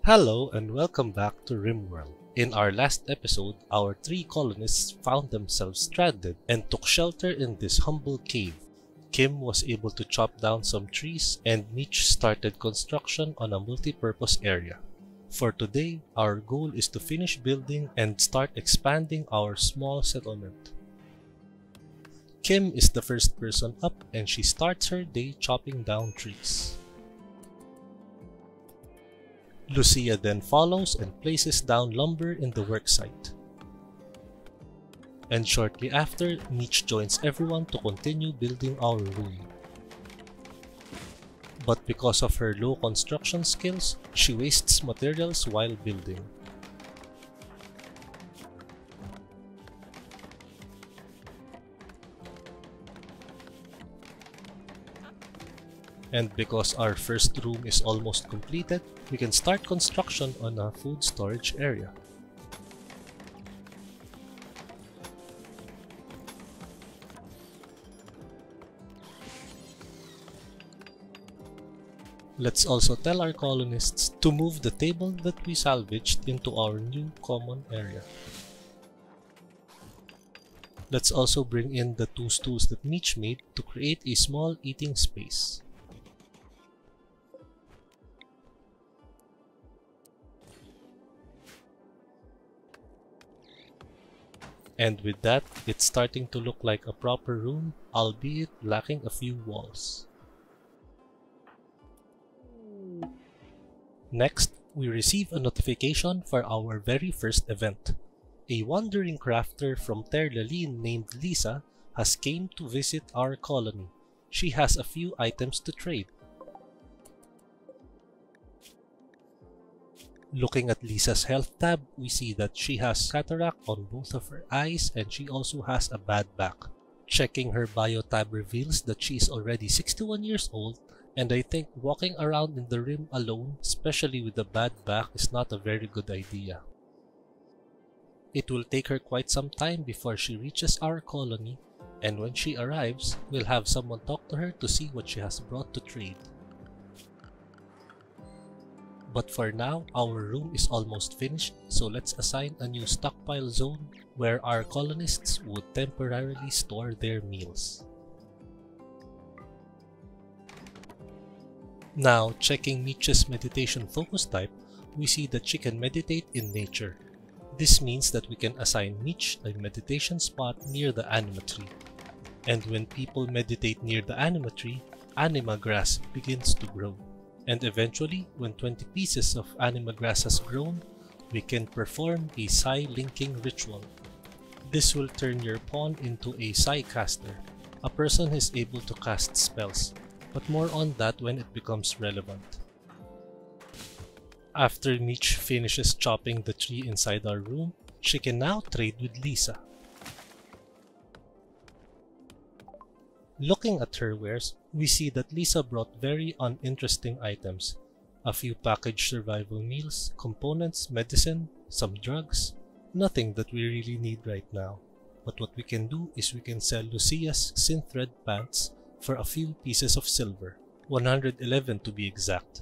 Hello and welcome back to Rimworld. In our last episode, our three colonists found themselves stranded and took shelter in this humble cave. Kim was able to chop down some trees and Mitch started construction on a multi-purpose area. For today, our goal is to finish building and start expanding our small settlement. Kim is the first person up and she starts her day chopping down trees. Lucia then follows and places down lumber in the worksite. And shortly after, Mitch joins everyone to continue building our room. But because of her low construction skills, she wastes materials while building. And because our first room is almost completed, we can start construction on a food storage area. Let's also tell our colonists to move the table that we salvaged into our new common area. Let's also bring in the two stools that Mitch made to create a small eating space. And with that, it's starting to look like a proper room, albeit lacking a few walls. Next, we receive a notification for our very first event. A wandering crafter from Terlalin named Lisa has came to visit our colony. She has a few items to trade. Looking at Lisa's health tab, we see that she has cataract on both of her eyes and she also has a bad back. Checking her bio tab reveals that she is already 61 years old, and I think walking around in the rim alone, especially with a bad back, is not a very good idea. It will take her quite some time before she reaches our colony, and when she arrives, we'll have someone talk to her to see what she has brought to trade. But for now, our room is almost finished, so let's assign a new stockpile zone where our colonists would temporarily store their meals. Now, checking Mitch's meditation focus type, we see that she can meditate in nature. This means that we can assign Mitch a meditation spot near the anima tree. And when people meditate near the anima tree, anima grass begins to grow. And eventually, when 20 pieces of anima grass has grown, we can perform a psi linking ritual. This will turn your pawn into a psi caster. A person is able to cast spells, but more on that when it becomes relevant. After Mitch finishes chopping the tree inside our room, she can now trade with Lisa. Looking at her wares, we see that Lisa brought very uninteresting items. A few packaged survival meals, components, medicine, some drugs. Nothing that we really need right now. But what we can do is we can sell Lucia's synthread pants for a few pieces of silver. 111 to be exact.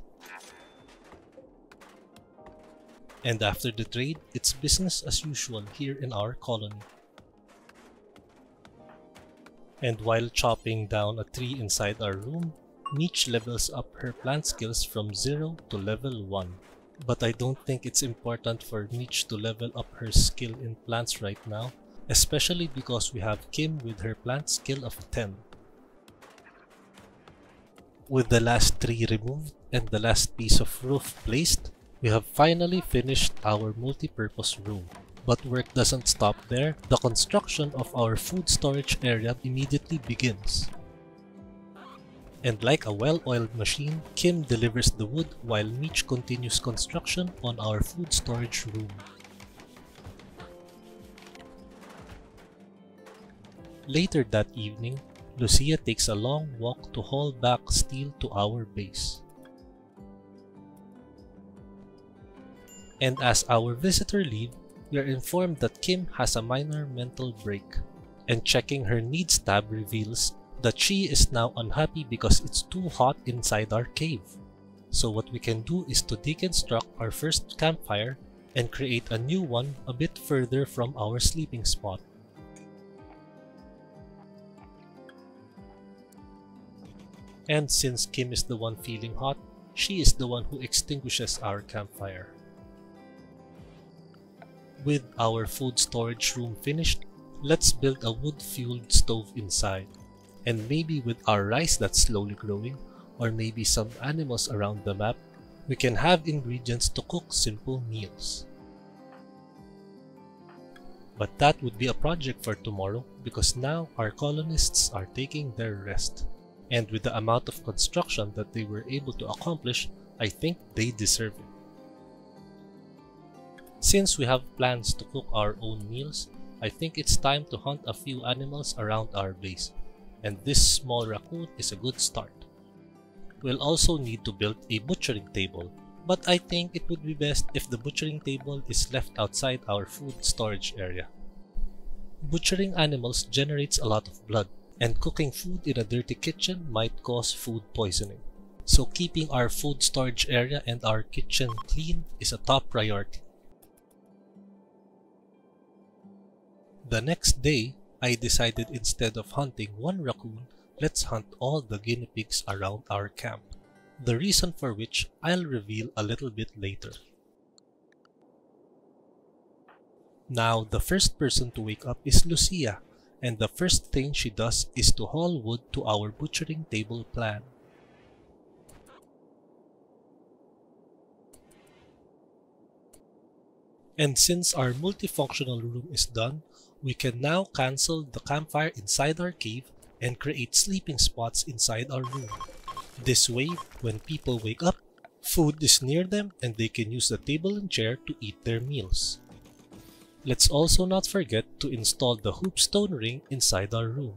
And after the trade, it's business as usual here in our colony. And while chopping down a tree inside our room, Mitch levels up her plant skills from 0 to level 1. But I don't think it's important for Mitch to level up her skill in plants right now, especially because we have Kim with her plant skill of 10. With the last tree removed and the last piece of roof placed, we have finally finished our multi-purpose room. But work doesn't stop there. The construction of our food storage area immediately begins. And like a well-oiled machine, Kim delivers the wood while Mitch continues construction on our food storage room. Later that evening, Lucia takes a long walk to haul back steel to our base. And as our visitor leaves, we are informed that Kim has a minor mental break, and checking her needs tab reveals that she is now unhappy because it's too hot inside our cave. So what we can do is to deconstruct our first campfire and create a new one a bit further from our sleeping spot. And since Kim is the one feeling hot, she is the one who extinguishes our campfire. With our food storage room finished, let's build a wood-fueled stove inside. And maybe with our rice that's slowly growing, or maybe some animals around the map, we can have ingredients to cook simple meals. But that would be a project for tomorrow because now our colonists are taking their rest. And with the amount of construction that they were able to accomplish, I think they deserve it. Since we have plans to cook our own meals, I think it's time to hunt a few animals around our base, and this small raccoon is a good start. We'll also need to build a butchering table, but I think it would be best if the butchering table is left outside our food storage area. Butchering animals generates a lot of blood, and cooking food in a dirty kitchen might cause food poisoning. So keeping our food storage area and our kitchen clean is a top priority. The next day, I decided instead of hunting one raccoon, let's hunt all the guinea pigs around our camp. The reason for which I'll reveal a little bit later. Now, the first person to wake up is Lucia, and the first thing she does is to haul wood to our butchering table plan. And since our multifunctional room is done, we can now cancel the campfire inside our cave and create sleeping spots inside our room. This way, when people wake up, food is near them and they can use the table and chair to eat their meals. Let's also not forget to install the hoopstone ring inside our room.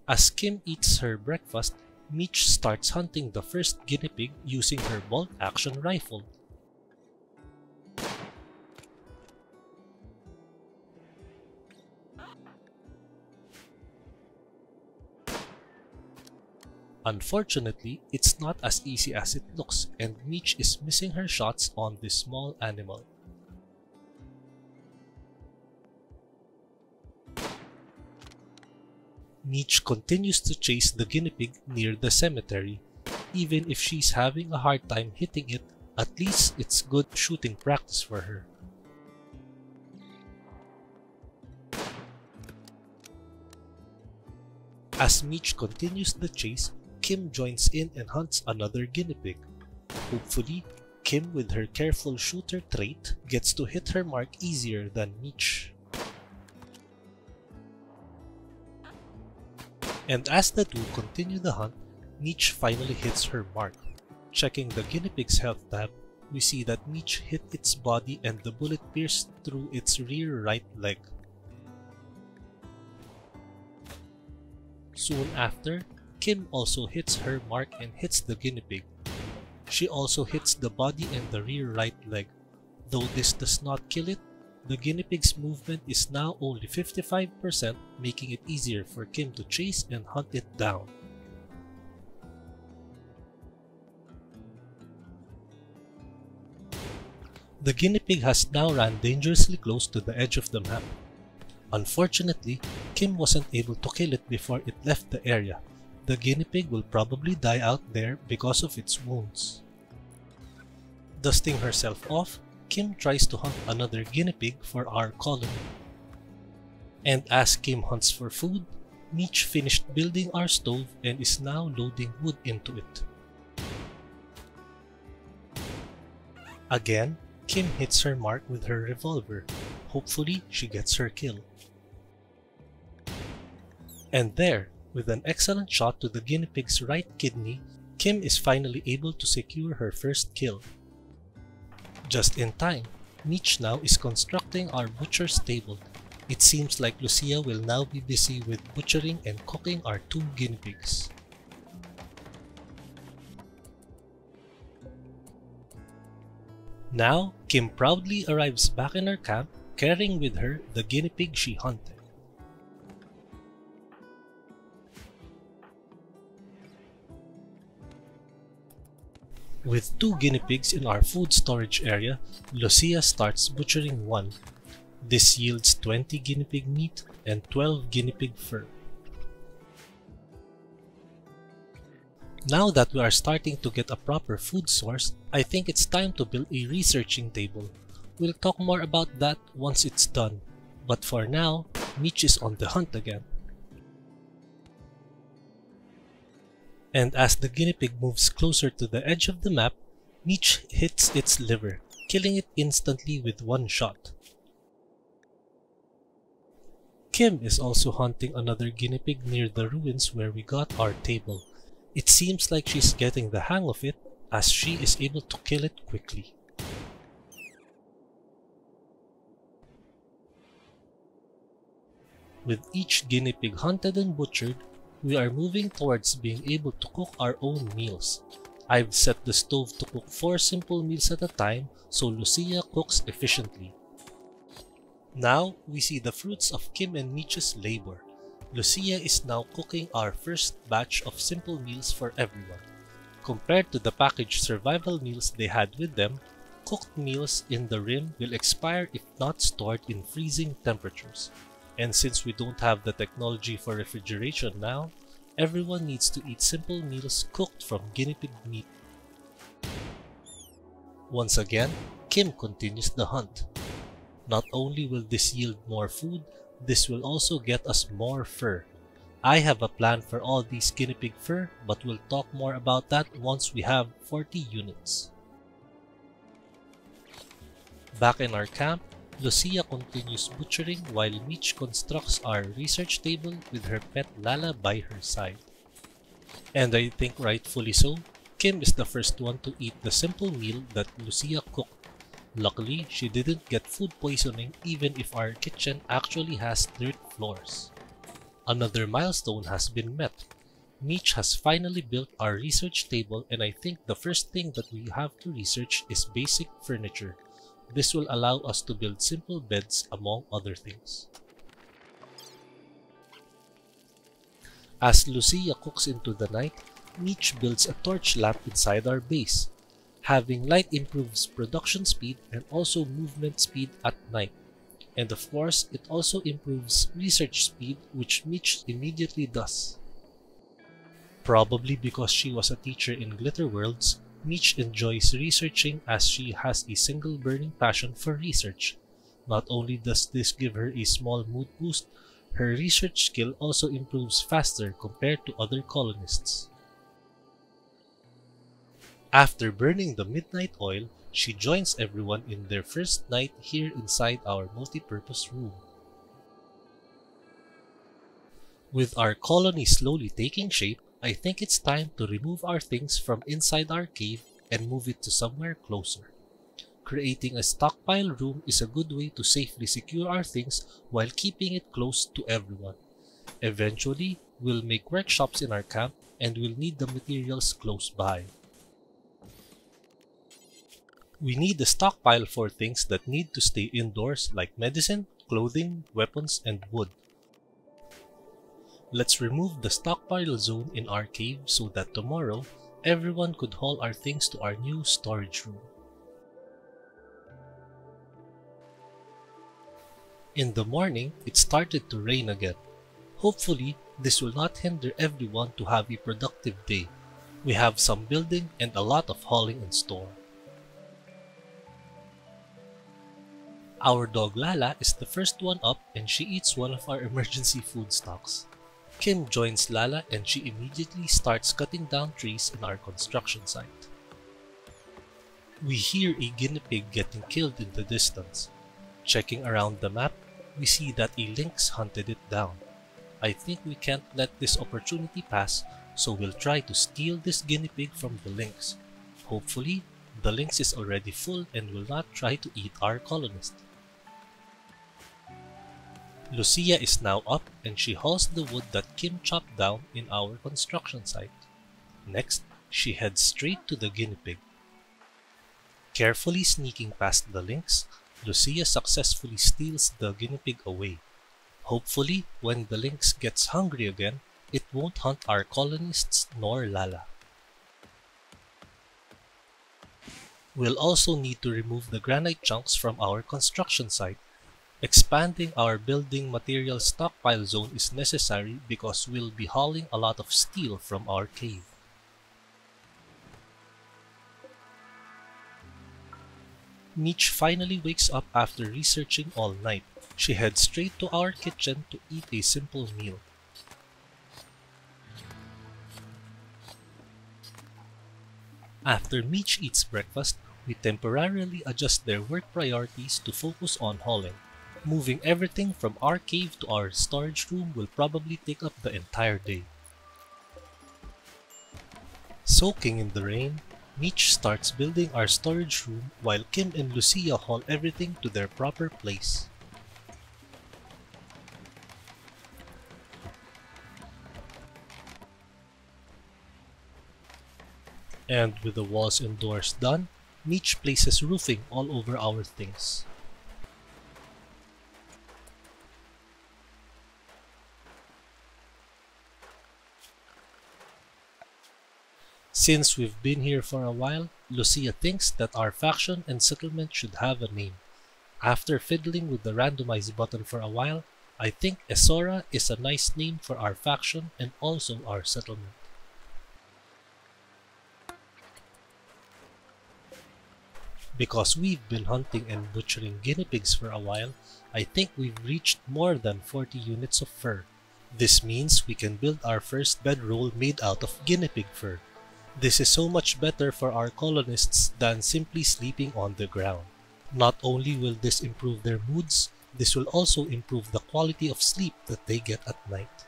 As Kim eats her breakfast, Meech starts hunting the first guinea pig using her bolt-action rifle. Unfortunately, it's not as easy as it looks, and Meech is missing her shots on this small animal. Meech continues to chase the guinea pig near the cemetery. Even if she's having a hard time hitting it, at least it's good shooting practice for her. As Meech continues the chase, Kim joins in and hunts another guinea pig. Hopefully, Kim with her careful shooter trait gets to hit her mark easier than Meech. And as the two continue the hunt, Meech finally hits her mark. Checking the guinea pig's health tab, we see that Meech hit its body and the bullet pierced through its rear right leg. Soon after, Kim also hits her mark and hits the guinea pig. She also hits the body and the rear right leg. Though this does not kill it, the guinea pig's movement is now only 55%, making it easier for Kim to chase and hunt it down. The guinea pig has now run dangerously close to the edge of the map. Unfortunately, Kim wasn't able to kill it before it left the area. The guinea pig will probably die out there because of its wounds. Dusting herself off, Kim tries to hunt another guinea pig for our colony. And as Kim hunts for food, Meech finished building our stove and is now loading wood into it. Again, Kim hits her mark with her revolver. Hopefully, she gets her kill. And there, with an excellent shot to the guinea pig's right kidney, Kim is finally able to secure her first kill. Just in time, Meech now is constructing our butcher's table. It seems like Lucia will now be busy with butchering and cooking our two guinea pigs. Now, Kim proudly arrives back in her camp, carrying with her the guinea pig she hunted. With 2 guinea pigs in our food storage area, Lucia starts butchering one. This yields 20 guinea pig meat and 12 guinea pig fur. Now that we are starting to get a proper food source, I think it's time to build a researching table. We'll talk more about that once it's done. But for now, Mitch is on the hunt again. And as the guinea pig moves closer to the edge of the map, Mitch hits its liver, killing it instantly with one shot. Kim is also hunting another guinea pig near the ruins where we got our table. It seems like she's getting the hang of it as she is able to kill it quickly. With each guinea pig hunted and butchered, we are moving towards being able to cook our own meals. I've set the stove to cook 4 simple meals at a time so Lucia cooks efficiently. Now we see the fruits of Kim and Mitch's labor. Lucia is now cooking our first batch of simple meals for everyone. Compared to the packaged survival meals they had with them, cooked meals in the Rim will expire if not stored in freezing temperatures. And since we don't have the technology for refrigeration now, everyone needs to eat simple meals cooked from guinea pig meat. Once again, Kim continues the hunt. Not only will this yield more food, this will also get us more fur. I have a plan for all these guinea pig fur, but we'll talk more about that once we have 40 units. Back in our camp, Lucia continues butchering while Mitch constructs our research table with her pet Lala by her side. And I think rightfully so, Kim is the first one to eat the simple meal that Lucia cooked. Luckily, she didn't get food poisoning even if our kitchen actually has dirt floors. Another milestone has been met. Mitch has finally built our research table, and I think the first thing that we have to research is basic furniture. This will allow us to build simple beds among other things. As Lucia cooks into the night, Mitch builds a torch lamp inside our base. Having light improves production speed and also movement speed at night. And of course, it also improves research speed, which Mitch immediately does. Probably because she was a teacher in Glitter Worlds, Mitch enjoys researching as she has a single burning passion for research. Not only does this give her a small mood boost, her research skill also improves faster compared to other colonists. After burning the midnight oil, she joins everyone in their first night here inside our multi-purpose room. With our colony slowly taking shape, I think it's time to remove our things from inside our cave and move it to somewhere closer. Creating a stockpile room is a good way to safely secure our things while keeping it close to everyone. Eventually, we'll make workshops in our camp and we'll need the materials close by. We need a stockpile for things that need to stay indoors like medicine, clothing, weapons, and wood. Let's remove the stockpile zone in our cave so that tomorrow, everyone could haul our things to our new storage room. In the morning, it started to rain again. Hopefully, this will not hinder everyone to have a productive day. We have some building and a lot of hauling in store. Our dog Lala is the first one up and she eats one of our emergency food stocks. Kim joins Lala and she immediately starts cutting down trees in our construction site. We hear a guinea pig getting killed in the distance. Checking around the map, we see that a lynx hunted it down. I think we can't let this opportunity pass, so we'll try to steal this guinea pig from the lynx. Hopefully, the lynx is already full and will not try to eat our colonist. Lucia is now up and she hauls the wood that Kim chopped down in our construction site. Next, she heads straight to the guinea pig. Carefully sneaking past the lynx, Lucia successfully steals the guinea pig away. Hopefully, when the lynx gets hungry again, it won't hunt our colonists nor Lala. We'll also need to remove the granite chunks from our construction site. Expanding our building material stockpile zone is necessary because we'll be hauling a lot of steel from our cave. Meech finally wakes up after researching all night. She heads straight to our kitchen to eat a simple meal. After Meech eats breakfast, we temporarily adjust their work priorities to focus on hauling. Moving everything from our cave to our storage room will probably take up the entire day. Soaking in the rain, Meech starts building our storage room while Kim and Lucia haul everything to their proper place. And with the walls and doors done, Meech places roofing all over our things. Since we've been here for a while, Lucia thinks that our faction and settlement should have a name. After fiddling with the randomize button for a while, I think Esora is a nice name for our faction and also our settlement. Because we've been hunting and butchering guinea pigs for a while, I think we've reached more than 40 units of fur. This means we can build our first bedroll made out of guinea pig fur. This is so much better for our colonists than simply sleeping on the ground. Not only will this improve their moods, this will also improve the quality of sleep that they get at night.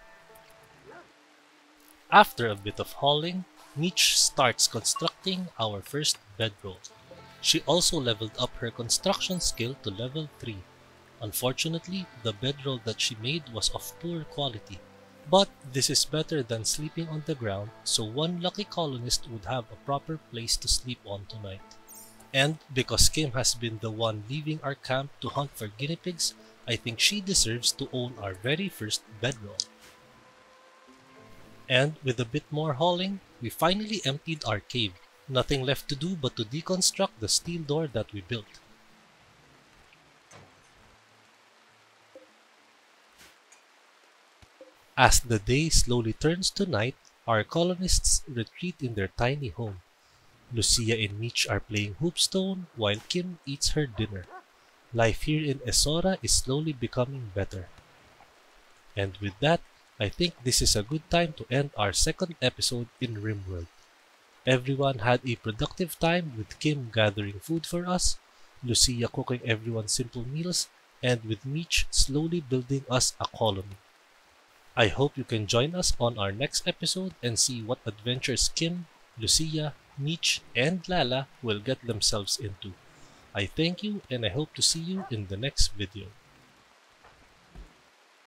After a bit of hauling, Meech starts constructing our first bedroll. She also leveled up her construction skill to level 3. Unfortunately, the bedroll that she made was of poor quality. But this is better than sleeping on the ground, so one lucky colonist would have a proper place to sleep on tonight. And because Kim has been the one leaving our camp to hunt for guinea pigs, I think she deserves to own our very first bedroll. And with a bit more hauling, we finally emptied our cave. Nothing left to do but to deconstruct the steel door that we built. As the day slowly turns to night, our colonists retreat in their tiny home. Lucia and Meech are playing hoopstone while Kim eats her dinner. Life here in Esora is slowly becoming better. And with that, I think this is a good time to end our second episode in Rimworld. Everyone had a productive time with Kim gathering food for us, Lucia cooking everyone simple meals, and with Meech slowly building us a colony. I hope you can join us on our next episode and see what adventures Kim, Lucia, Meech, and Lala will get themselves into. I thank you and I hope to see you in the next video.